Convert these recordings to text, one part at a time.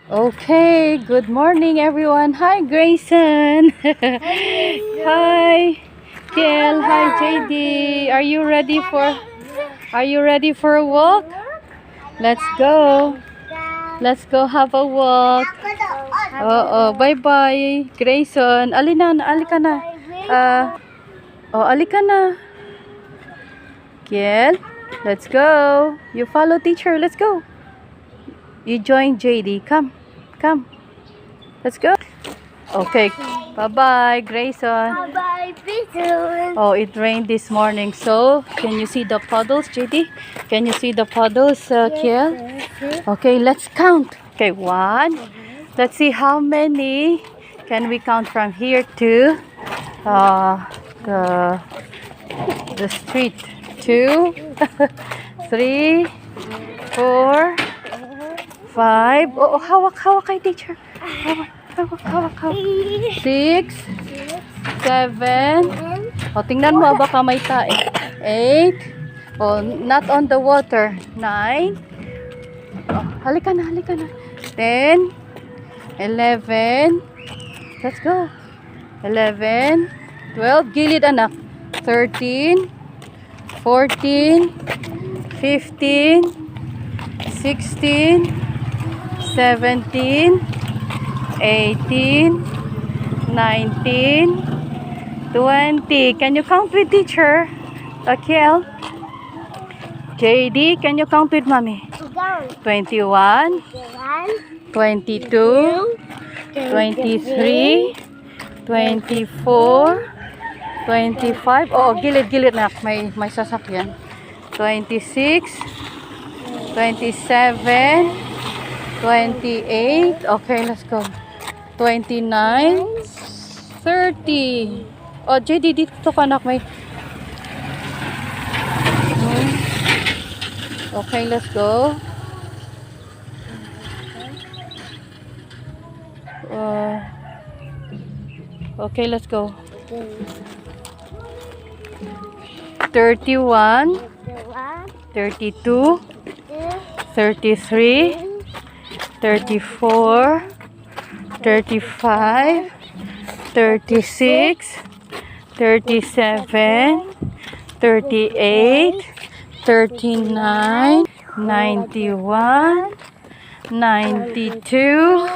Okay, good morning everyone. Hi Grayson. Hi Kel. Hi JD. Are you ready for a walk? Let's go. Let's go have a walk. Bye-bye Grayson. Alika na. Alika na. Kel, let's go. You follow teacher. Let's go. You join JD. Come. Let's go. Okay. Bye-bye, Grayson. Bye-bye, Grayson. Oh, it rained this morning. So, can you see the puddles, JD? Can you see the puddles, Kiel? Yes. Okay, let's count. Okay, 1. Let's see how many can we count from here to the street. 2, 3, 4, 5. Oh, hawak kay teacher. Hawak. 6, 7. Oh, tingnan mo, baka may tae. 8. Oh, not on the water. 9. Oh, halika na. 10, 11. Let's go. 11, 12. Gilid, anak. 13, 14, 15, 16, 17, 18, 19, 20. Can you count with teacher? Raquel? JD, can you count with mommy? 21, 22, 23, 24, 25. Oh, gilid na. May sasakyan. 26, 27, 28. Okay, let's go. 29, 30. Oh, JD, dito ka, anak. May... Okay, let's go. Okay, let's go. 31, 32, 33, 34, 35, 36, 37, 38, 39, 91, 92,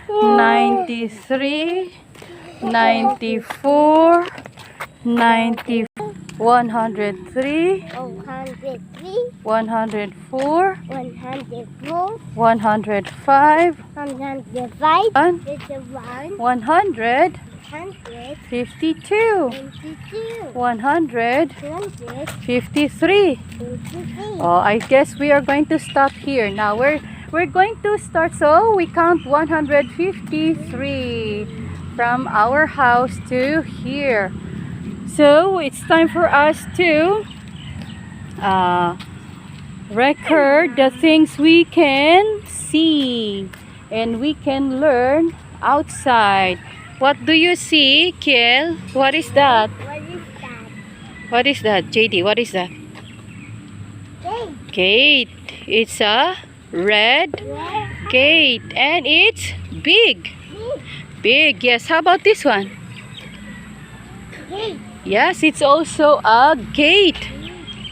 93, 94, 90, 103, 104, 105, 100, 52, 153. Oh, I guess we are going to stop here. Now we're going to start, so we count 153 from our house to here. So it's time for us to record the things we can see and we can learn outside. What do you see, Kiel? What is that? What is that, JD? What is that? Gate. It's a red gate and it's big. Big, yes. How about this one? Yes, it's also a gate.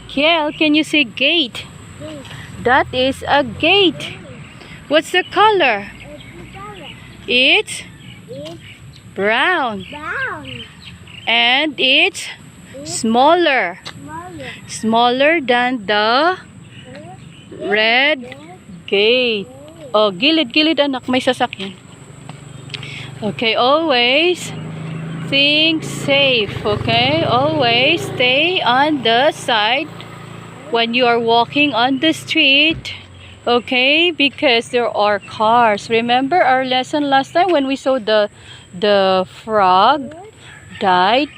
Kiel, can you see gate? That is a gate. What's the color? It's brown. And it's smaller. Smaller than the red gate. Oh, gilid anak, may sasakyan. Okay, always think safe, okay? Always stay on the side when you are walking on the street, okay? Because there are cars. Remember our lesson last time when we saw the frog died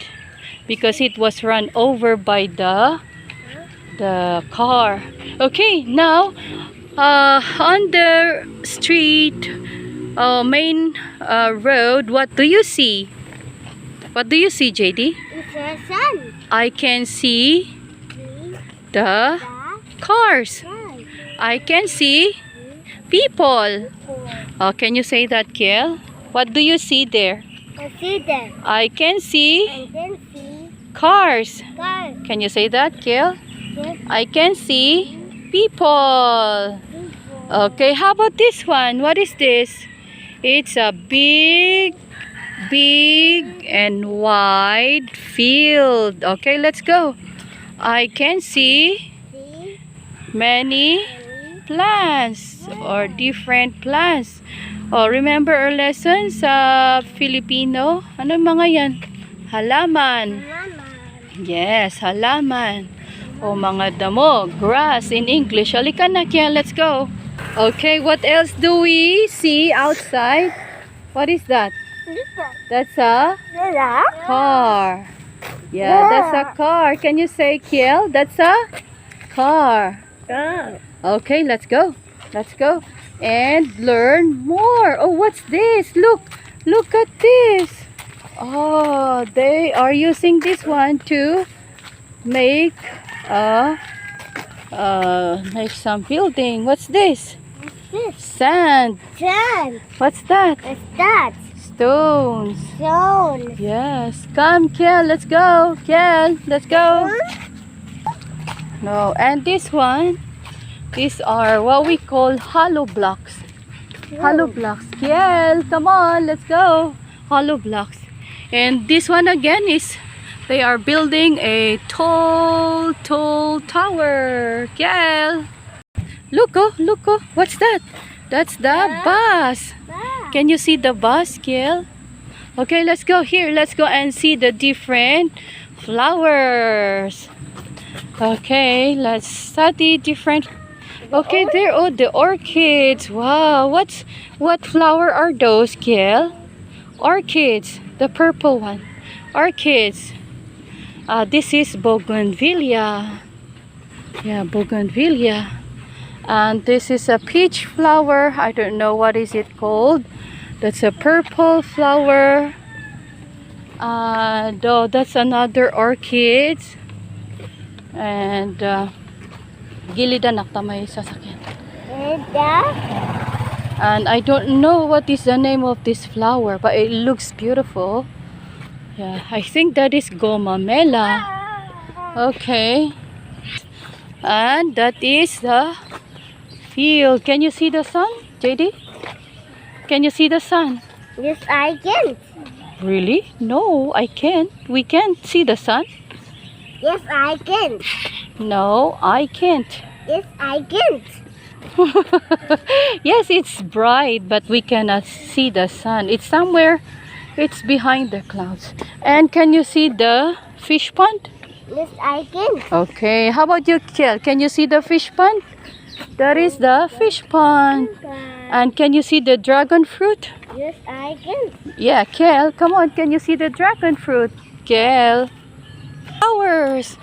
because it was run over by the car. Okay, now on the street main road, what do you see? What do you see, JD? It's a sun. I can see the cars. I can see people. Can you say that, Kiel? What do you see there? I see them. I can see I can see cars. cars. Can you say that, Kiel? Yes, I can see people. people. Okay, how about this one? What is this? It's a big and wide field. Okay, let's go. I can see See many many plants or different plants. Oh, remember our lesson sa Filipino? Ano mga yan? Halaman. mama. Yes, halaman. O mga damo, grass in English. Halika na, Kiel, let's go. Okay, what else do we see outside? What is that? That's a Yeah. car. Yeah, that's a car. Can you say, Kiel? That's a car. Yeah. Okay, let's go. Let's go and learn more. Oh, what's this? Look at this. Oh, they are using this one to make make some building. What's this? This Sand. sand. What's that? What's that? Stones. Stone. Yes. Come, Kiel. Let's go. Kiel, let's go. No, and this one, these are what we call hollow blocks. Hollow blocks. Kiel, come on, let's go. Hollow blocks. And this one again is, they are building a tall tower. Kiel. Look, oh, what's that? That's the bus. Ah. Can you see the bus, Kiel? Okay, let's go here. Let's go and see the different flowers. Okay, let's study different. Okay, there. Oh, the orchids. Wow, what flower are those, Kiel? Orchids, the purple one. Orchids. This is bougainvillea. Yeah, bougainvillea. And this is a peach flower. I don't know what is it called. That's a purple flower. Oh, that's another orchid. And gilid anak tamay sasakyan. And that? And I don't know what is the name of this flower, but it looks beautiful. Yeah, I think that is gomamela. Okay. And that is the field. Can you see the sun, JD? Can you see the sun? Yes, I can. Really? No, I can't. We can't see the sun. Yes, I can. No, I can't. Yes, I can. Yes, it's bright, but we cannot see the sun. It's somewhere, it's behind the clouds. And can you see the fish pond? Yes, I can. Okay, how about you, Kiel? Can you see the fish pond? That is the fish pond. And can you see the dragon fruit? Yes, I can. Yeah, Kiel, come on, can you see the dragon fruit? Kiel. Flowers.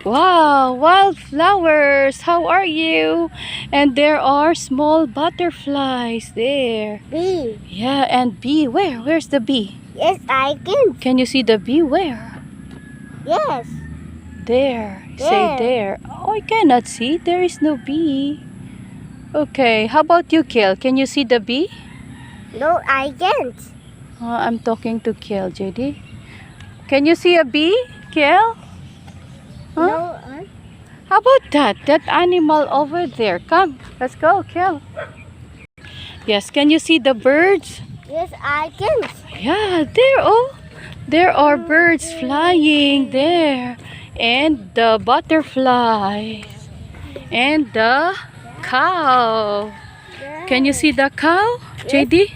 Wow, wildflowers. How are you? And there are small butterflies there. B. Yeah, and bee. Where's the bee? Yes, I can. Can you see the bee? Where? Yes. There. Say There. there. Oh, I cannot see. There is no bee. Okay, how about you, Kiel? Can you see the bee? No, I can't. I'm talking to Kiel, JD. Can you see a bee, Kiel? Huh? No, How about that animal over there? Come, let's go, Kiel. Yes, can you see the birds? yes, I can. Yeah, there. Oh, there are birds flying there. And the butterflies. And the cow. Can you see the cow, JD?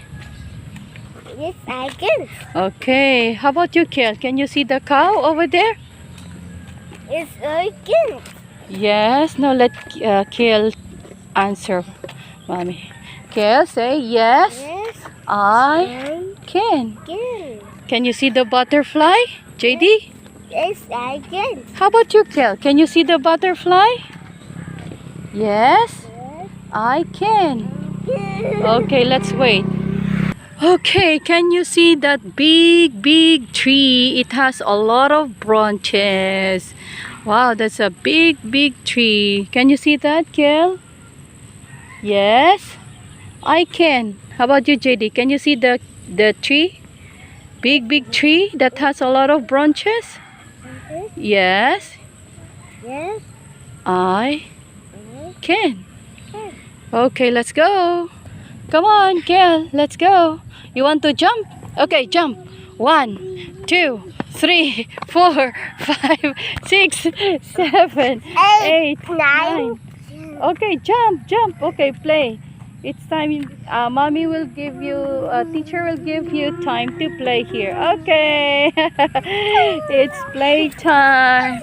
Yes, I can. Okay, how about you, Kiel? Can you see the cow over there? Yes, I can. Yes. Now let Kiel answer, mommy. Kiel, say yes. Yes, I I can. can. Can you see the butterfly, JD? Yes, I can. How about you, Kiel? Can you see the butterfly? Yes, Yes, I can. can. Okay, let's wait. Okay, can you see that big tree? It has a lot of branches. Wow, that's a big tree. Can you see that, Kiel? Yes, I can. How about you, JD? Can you see the tree? Big tree that has a lot of branches? Yes, Yes. I Yes. can. Okay, let's go. Come on, Kel, let's go. You want to jump? Okay, jump. 1, 2, 3, 4, 5, 6, 7, 8, 9. Okay, jump. Okay, play. It's time. Mommy will give you, teacher will give you time to play here. Okay. It's playtime.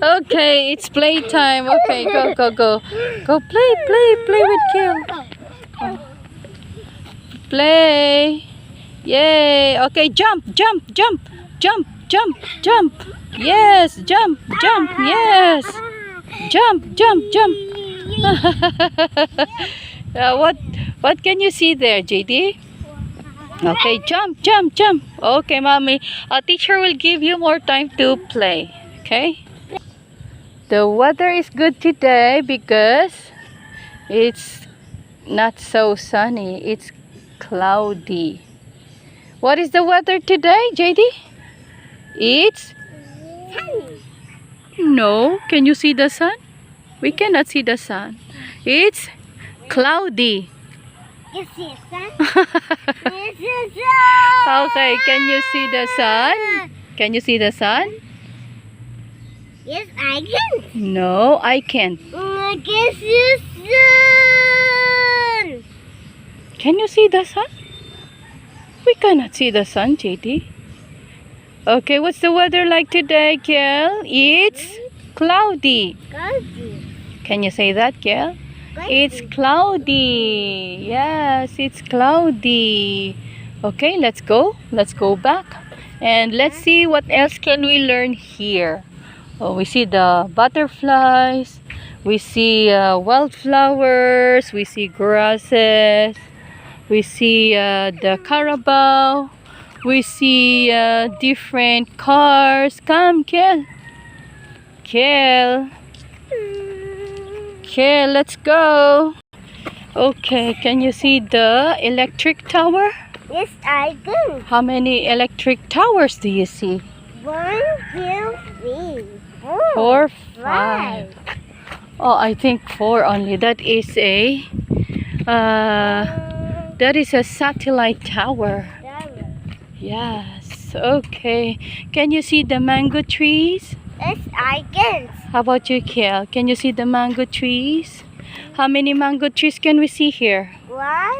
Okay, it's playtime. Okay, go. Go play with Kill. Play. Yay. Okay, jump. Yes, jump. Yes. Jump. What can you see there, JD? Okay, jump. Okay, mommy. A teacher will give you more time to play. Okay? The weather is good today because it's not so sunny. It's cloudy. What is the weather today, JD? It's no. Can you see the sun? We cannot see the sun. It's cloudy. You see the sun? Yes, the sun. Okay, can you see the sun? Can you see the sun? Yes, I can. No, I can't. I can see the sun. Can you see the sun? We cannot see the sun, JD. Okay, what's the weather like today, Kel? It's cloudy. Cloudy. Can you say that, Kel? It's cloudy. Yes, it's cloudy. Okay, let's go. Let's go back. And let's see what else can we learn here. Oh, we see the butterflies. We see wildflowers. We see grasses. We see the carabao. We see different cars. Come, Kel. Kel, let's go. Okay, can you see the electric tower? Yes, I can. How many electric towers do you see? 1, 2, 3, 4, 5. Oh, I think 4 only. That is a satellite tower. Yes. Okay. Can you see the mango trees? Yes, I can. How about you, Kel? Can you see the mango trees? How many mango trees can we see here? 1,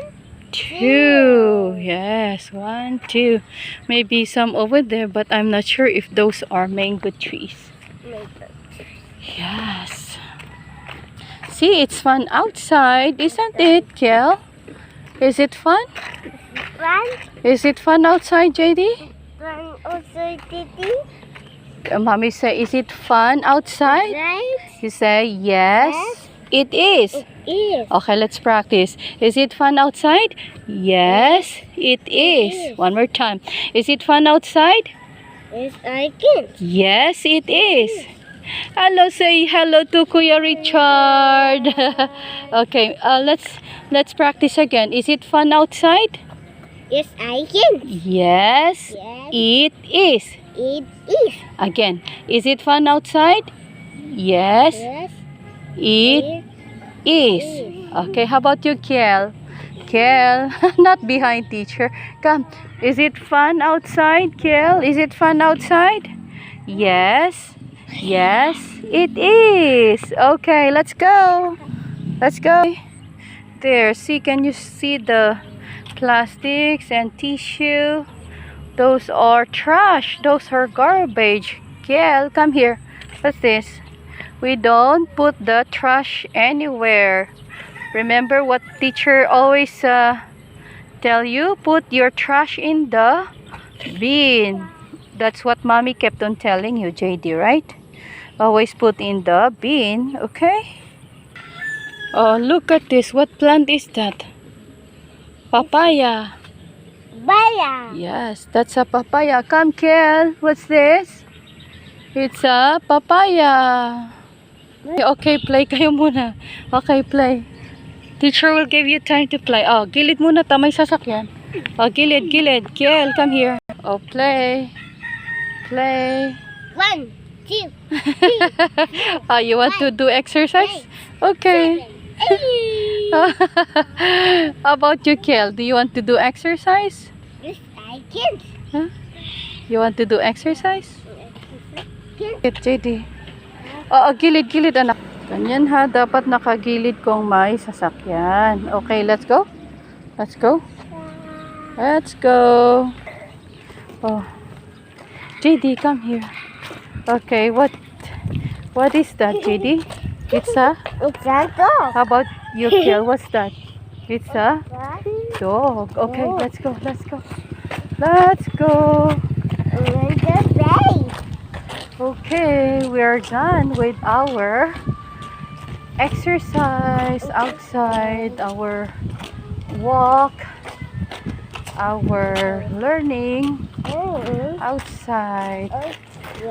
2. Yes, 1, 2. Maybe some over there, but I'm not sure if those are mango trees. Yes. See, it's fun outside, isn't it, Kel? Is it fun? 1, Is it fun outside, JD? 1 also Titi. Mommy say, is it fun outside? Right? You say, yes, it is. Is. Okay, let's practice. Is it fun outside? Yes, it is. One more time. Is it fun outside? Yes, I can. Yes, it is. Hello, say hello to Kuya Richard. Okay, let's practice again. Is it fun outside? Yes, I can. Yes, Yes, it is. it is. Again, is it fun outside? Yes, Yes, it is. Okay, how about you, Kel? Kel, not behind teacher. Come, is it fun outside, Kel? Is it fun outside? Yes, it is. Okay, let's go. Let's go. There, see, can you see the plastics and tissue? Those are trash. Those are garbage. Kel, come here. What's this? We don't put the trash anywhere. Remember what teacher always tell you? Put your trash in the bin. That's what mommy kept on telling you, JD, right? Always put in the bin, okay? Oh, look at this. What plant is that? Papaya. Baya. Yes, that's a papaya. Come, Kel. What's this? It's a papaya. Okay, play kayo muna. Okay, play. Teacher will give you time to play. Oh, gilid muna ta, may sasakyan. Oh, gilid, gilid. Kiel, come here. Oh, play. Play. 1, 2, 3, Oh, you want to do exercise? Okay. 8. How about you, Kiel? Do you want to do exercise? Yes, I can. Huh? You want to do exercise? Get JD. Oo, gilid-gilid anak. Ganyan ha, dapat nakagilid kung may sasakyan. Okay, let's go. Let's go. Let's go. Oh. JD, come here. Okay, what is that, JD? It's a? It's a dog. How about you, Kiel? What's that? It's a Daddy. dog. Okay, Oh. let's go. Let's go. Let's go. We're the race. Okay, we are done with our exercise outside, our walk, our learning outside.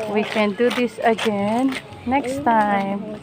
We can do this again next time.